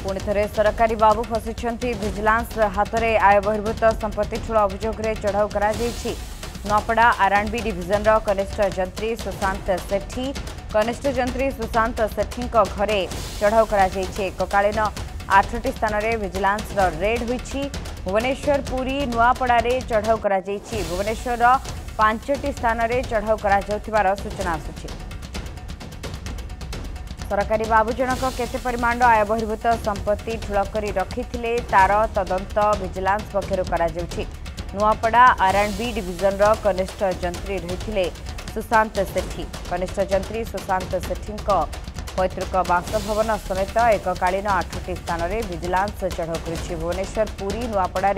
पुणी थे सरकारी बाबू फसिंट विजिलेंस हाथ में आय बहिर्भूत संपत्ति ठूल अभियोग चढ़ाऊ कर नुआपड़ा आरएंडबी डिविजन कनिष्ठ जंत्री सुशांत सेठी कनिष्ठ जंत्री सुशांत सेठी घरे चढ़ाऊ कर एककालीन 8टी स्थान में विजिलेंस रेड होती भुवनेश्वर पुरी नुआपड़ा चढ़ाऊ कर भुवनेश्वर 5टी स्थान में चढ़ाऊ कर सूचना आसुची। सरकारी बाबू जनक केते परिमाण आय बहिर्भूत संपत्ति ठूल कर रखी तार तदंत विजिलेंस पक्षर नुआपड़ा आरएंडबी डिविजन कनिष्ठ जंत्री रही सुशांत सेठी कनिष्ठ जंत्री सुशांत सेठी पैतृक बासभवन समेत एककालीन 8टी स्थान में विजिलेंस चढ़ाऊ कर भुवनेश्वर पुरी नुआपड़ा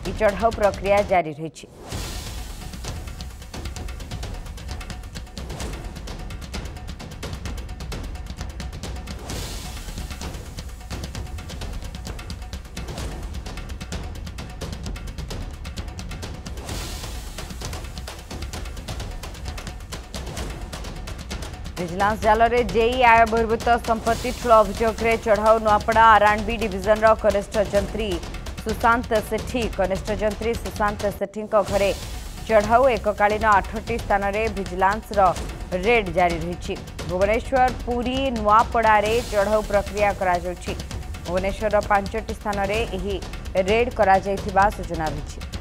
चढ़ाऊ प्रक्रिया जारी रही। विजिलेंस जाल में जेई आय बहिर्भूत संपत्ति ठूल अभियोग चढ़ाऊ नुआपड़ा आरएंडबी डिविजन कनिष्ठ जंत्री सुशांत सेठी कनिष्ठ जंत्री सुशांत सेठी घरे चढ़ाऊ एककालीन 8टी स्थान में विजिलेंस रेड जारी रही भुवनेश्वर पुरी नुआपड़ा चढ़ाऊ प्रक्रिया भुवनेश्वर 5टी स्थान में रेड कर सूचना रही।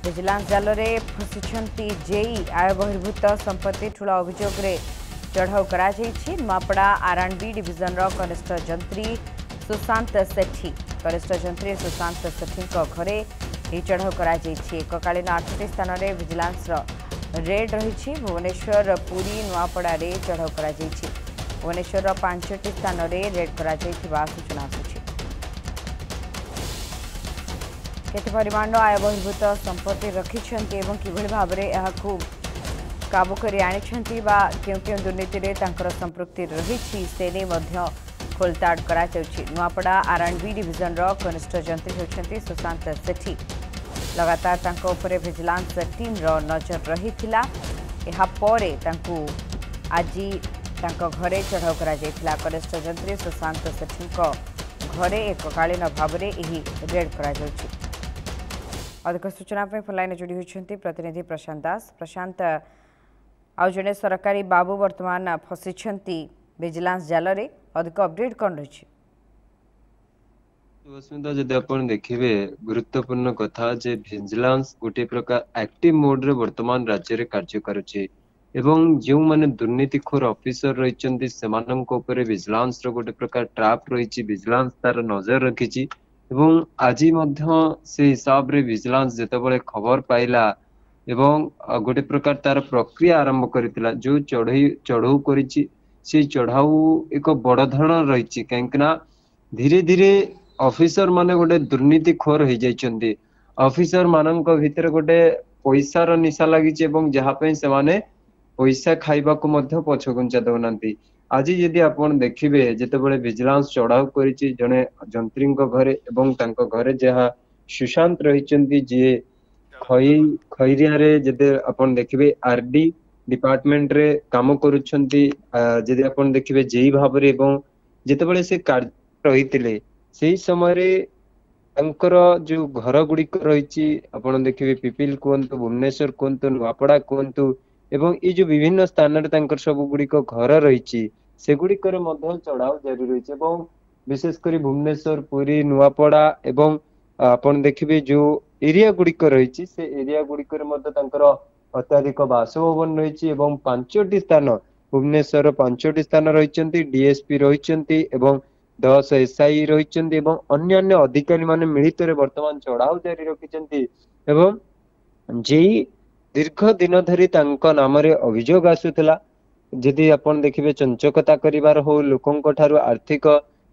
विजिलेंस जाल में फसिंट जेई आय बहिर्भूत संपत्ति ठूल अभियोग चढ़ाऊ कर नुआपड़ा आरएंडबी डिविजन कनिष्ठ जंत्री सुशांत सेठी कनिष्ठ जंत्री सुशांत सेठी घरे चढ़ाऊ कर एककालीन 8टी स्थान में विजिलेंस रेड रही भुवनेश्वर पुरी नुआपड़ा चढ़ाऊ कर भुवनेश्वर 5टी स्थान में रेड कर सूचना आसुची। केते परिमाण आय बहिर्भूत संपत्ति रखिछन्ति एवं किभଳି भाबरे एहाकु काबू करी आनिछन्ति बा केउ दुर्नीति रे तांकर संपृक्ति रहिछि सेने मध्य खोलताड़ करा जाउछि। नुआपड़ा आरएंडबी डिविजन कनिष्ठ जंत्री होछन्ति सुशांत सेठी लगातार तांको उपरे विजिलेंस टीम नजर रहिथिला एहा परे तांकु आजि तांको घरे चढ़ाऊ करा जायथिला कनिष्ठ जंत्री सुशांत सेठी घरे एककालीन भाबरे एही रेड करा जाउछि। अधिक सूचना फोनलाइन जोड़ी होती प्रतिनिधि प्रशांत दास। प्रशांत आउ जड़े सरकारी बाबू वर्तमान फसिंट विजिलेंस जाल में अधिक अपडेट कौन रही? अस्मिता जदि आप देखिए गुरुत्वपूर्ण कथा जे विजिलेंस गोटे प्रकार एक्टिव मोड रे वर्तमान राज्य रे कार्य करुचे एवं जो माने दुर्नीतिखोर ऑफिसर रही सेमानंक उपरे विजिलेंस रो गोटे प्रकार ट्रैप रही विजिलेंस तार नजर रखिची एवं आज से हिसाब रे विजिलेंस जेतेबेले खबर पाइला एवं गोटे प्रकार तार प्रक्रिया आरंभ करितला जो चढ़ाऊ करिछि से चढ़ाऊ एक बड़ धरण रही कहीं धीरे धीरे ऑफिसर माने गोटे दुर्नीतिखोर हो जाइछन्ति ऑफिसर मानक भितर गोटे पैसार निशा लगी जहाँ से माने पैसा खाइबा को मध्य पछगुंचा दउनांती। आज यदि आपण देखिबे जेतेबेले विजिलेंस चढ़ाऊ करिछि जने जंत्री घरे एवं तांको घरे जहाँ सुशांत रहिचन्ति जे खैरिया रे जदे आपण देखिबे आरडी डिपार्टमेंट रे काम करूछन्ति जदि आपण देखिबे जेई भाबरे एवं जेतेबेले से कार्य रहितिले सेही समय रे तांकर जो घर गुड़िक रही आपण देखिबे पिपिल कोंतु भुवनेश्वर कोंतु नुआपड़ा कोंतु एवं ये जो विभिन्न स्थान रे तांकर सब गुड़िक घर रही सेगुड़िकर चढ़ाऊ जारी रही विशेष कर भुवनेश्वर पुरी नुआपड़ा एवं आपण देखिबे जो एरिया गुड़िक रही से एरिया गुड़िकर अत्याधिक बासभवन रही एवं 5टी स्थान भुवनेश्वर 5टी स्थान रही डीएसपी रही 10 एसआई रही अन्य अधिकारी माने मिलित वर्तमान चढ़ाऊ जारी रखिछन्ति एवं जेई दीर्घ दिन धरी तांको नाम रे अभियोग आसुथला जदि आपण देखिबे चंचकता करिवार हो लोकंक ठारू आर्थिक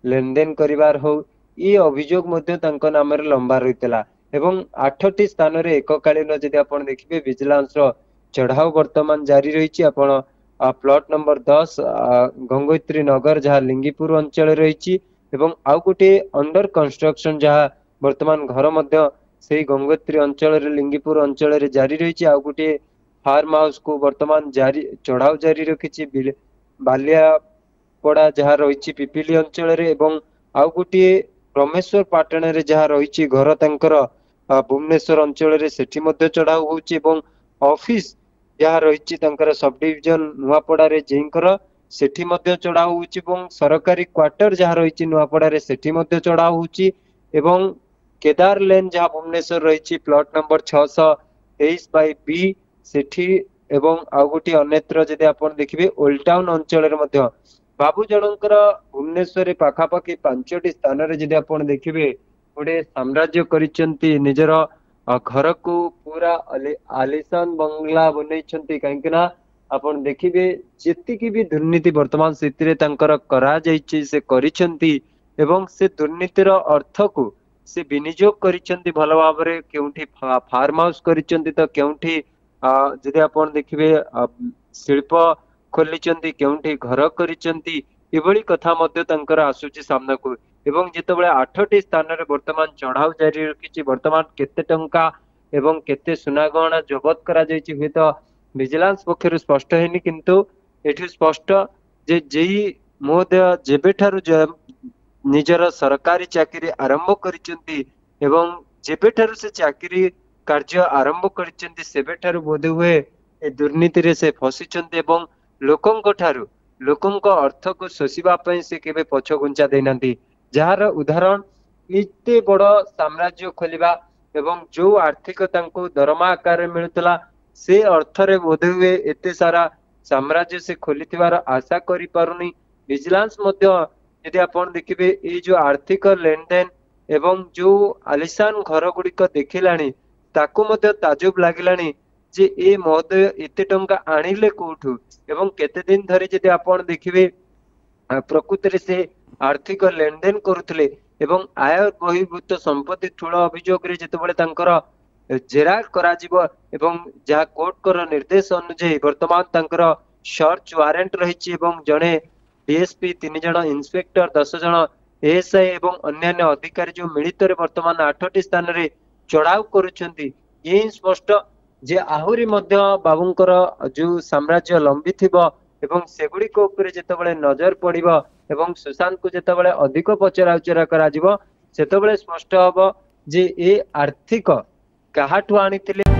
लेनदेन करिवार हो ये अभियोग मध्य तांको नाम रे लंबा रहितला एवं 8टी स्थान रे एककालीन जदि आपण देखिबे विजिलेंस रो चढ़ाऊ वर्तमान जारी रही आपण प्लॉट नंबर 10 गंगोत्री नगर जहाँ लिंगीपुर अंचल रही एवं आउ गोटे अंडर कंस्ट्रक्शन जहाँ वर्तमान घर मध्य सेही गंगोत्री अंचल लिंगीपुर अंचल जारी रही। आउ गोटे फार्म हाउस को वर्तमान जारी चढ़ाऊ जारी रखी बालियापड़ा जहाँ रही पिपिली अंचल आउ गोटे ब्रह्मेश्वर पाटण रे जहाँ रही घर तांकर भुवनेश्वर अंचल सेठी मध्य चढ़ाऊ होउची ऑफिस जहाँ रही सब डिविजन नुआपड़ा रे जेंकर सेठी मध्य चढ़ाऊ होउची सरकारी क्वार्टर जहाँ रही नुआपड़ा रे सेठी मध्य चढ़ाऊ होउची केदार लेन जहाँ भुवनेश्वर रही प्लॉट नंबर 623/B सेठी आउ गोटे अन्यत्र जदि आपण देखिबे ओल्ड टाउन अंचल बाबू जनकर भुवनेश्वर पाखापाखि 5टी स्थान रे जदि आपण देखिबे गोटे साम्राज्य करिसेंती निजर घर को पूरा आलिशान बंगला बनैछंती काहेकि आपण देखिबे जेतिकी भी दुर्नीति वर्तमान स्थिति तांकर करा जाइछि से करिसेंती से दुर्नीतिर अर्थ को से विनियोग करिसेंती भल भाव रे केउठी फार्म हाउस करिसेंती तो केउठी जदि आपण देखिबे शिल्प खोलिचंती केउठी घर करिचंती एभली कथा मध्य तांकर आसुची सामना को जेतेबेले 8टी स्थान रे वर्तमान चढ़ाऊ जारी रखिछि वर्तमान केते टंका एवं केते सुना गहना जबत करा जाइछि हे तो विजिलेंस पक्षर स्पष्ट हेनी किंतु एठी स्पष्ट जे जेई महोदय जेबेठारु निजर सरकारी चाकरी आरंभ करिचंती जेबेठारु से चाकरी कार्य आरंभ करिचंती सेबेठारु बोधे हुए ए दुर्नीति रे से फसिचंती लोकंक अर्थ को शोषिबा पई से केबे पछ गुंचा देनांती जार उदाहरण इते बड़ साम्राज्य खोलिबा जो आर्थिक तांको दरमा आकार मिलुतला से अर्थ रे बोधे हुए एते सारा साम्राज्य से खोलिथिबार आशा करि पारुनी विजिलेंस मध्य यदि आपण देखिबे ए जो आर्थिक लेन देन जो आलिशान घर गुड़िक देखिलानी ताकू मध्य ताजुब लागिलानी जे ए महोदय एते टंका आनिले कोठु केते दिन धरि जदि आपण देखिबे प्रकृति से आर्थिक लेन देन करुथिले आय बहिर्भूत संपत्ति ठूल अभियोग रे जेतेबेले तांकर जेरा करा जिवो जहा कोर्ट कर निर्देश अनुसार वर्तमान तांकर सर्च वारंट रहिछि जणे डीएसपी 3 जण इंस्पेक्टर 10 जण एएसआई अन्यान्य अधिकारी जो मिलित रे वर्तमान 8टी स्थान रे चढ़ाऊ करुछंती ये स्पष्ट जे आहुरी मध्य बाबूंकर जो साम्राज्य लंबी थिबो सेगुड़िक उपरे जेतेबेले नजर पड़िबो सुशांत को जेतेबेले अधिक पचरा उचरा करा जिवो सेतेबेले स्पष्ट हबो जे ए आर्थिक काहाठु आनिथिले।